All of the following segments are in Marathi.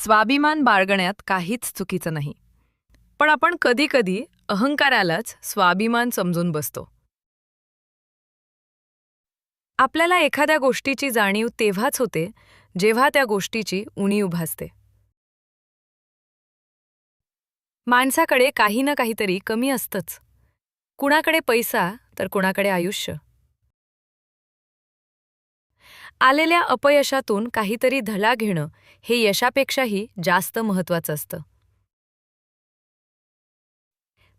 स्वाभिमान बाळगण्यात काहीच चुकीचं नाही. पण आपण कधी-कधी अहंकारालाच स्वाभिमान समजून बसतो. आपल्याला एखाद्या गोष्टीची जाणीव तेव्हाच होते, जेव्हा त्या गोष्टीची उणीव भासते. माणसाकडे काही ना काहीतरी कमी असतंच. कुणाकडे पैसा तर कुणाकडे आयुष्य. आलेल्या अपयशातून काहीतरी धडा घेणं हे यशापेक्षाही जास्त महत्त्वाचं असतं.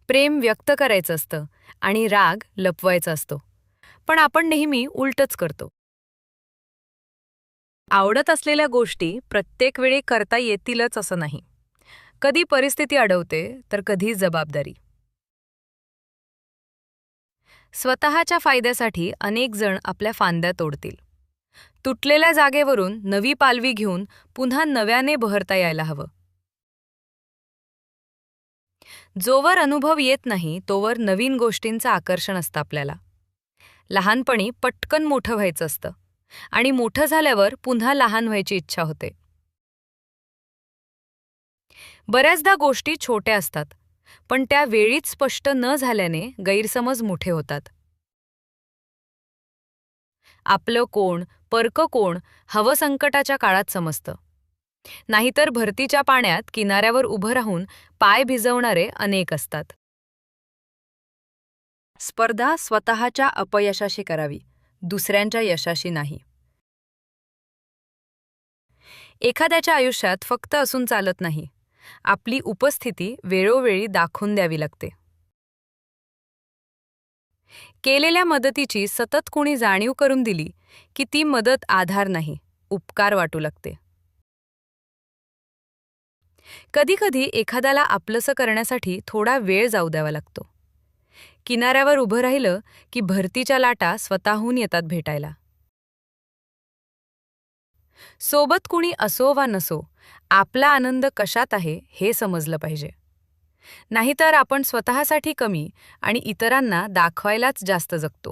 प्रेम व्यक्त करायचं असतं आणि राग लपवायचा असतो. पण आपण नेहमी उलटच करतो. आवडत असलेल्या गोष्टी प्रत्येक वेळी करता येतीलच असं नाही. कधी परिस्थिती अडवते तर कधी जबाबदारी. स्वतःच्या फायद्यासाठी अनेक जण आपल्या फांद्या तोडतील. तुटलेल्या जागेवरून नवी पालवी घेऊन पुन्हा नव्याने बहरता यायला हवं. जोवर अनुभव येत नाही तोवर नवीन गोष्टींचं आकर्षण असतं आपल्याला. लहानपणी पटकन मोठं व्हायचं असतं आणि मोठं झाल्यावर पुन्हा लहान व्हायची इच्छा होते. बऱ्याचदा गोष्टी छोट्या असतात, पण त्या वेळीच स्पष्ट न झाल्याने गैरसमज मोठे होतात. आपलं कोण, परकं कोण हवं संकटाच्या काळात समजतं. नाहीतर भरतीच्या पाण्यात किनाऱ्यावर उभं राहून पाय भिजवणारे अनेक असतात. स्पर्धा स्वतःच्या अपयशाशी करावी, दुसऱ्यांच्या यशाशी नाही. एखाद्याच्या आयुष्यात फक्त असून चालत नाही. आपली उपस्थिती वेळोवेळी दाखवून द्यावी लागते. केलेल्या मदतीची सतत कुणी जाणीव करून दिली की ती मदत आधार नाही, उपकार वाटू लागते. कधीकधी एखाद्याला आपलंसं करण्यासाठी थोडा वेळ जाऊ द्यावा लागतो. किनाऱ्यावर उभं राहिलं की भरतीच्या लाटा स्वतःहून येतात भेटायला. सोबत कुणी असो वा नसो, आपला आनंद कशात आहे हे समजलं पाहिजे. नाहीतर आपण स्वतःसाठी कमी आणि इतरांना दाखवायलाच जास्त जगतो.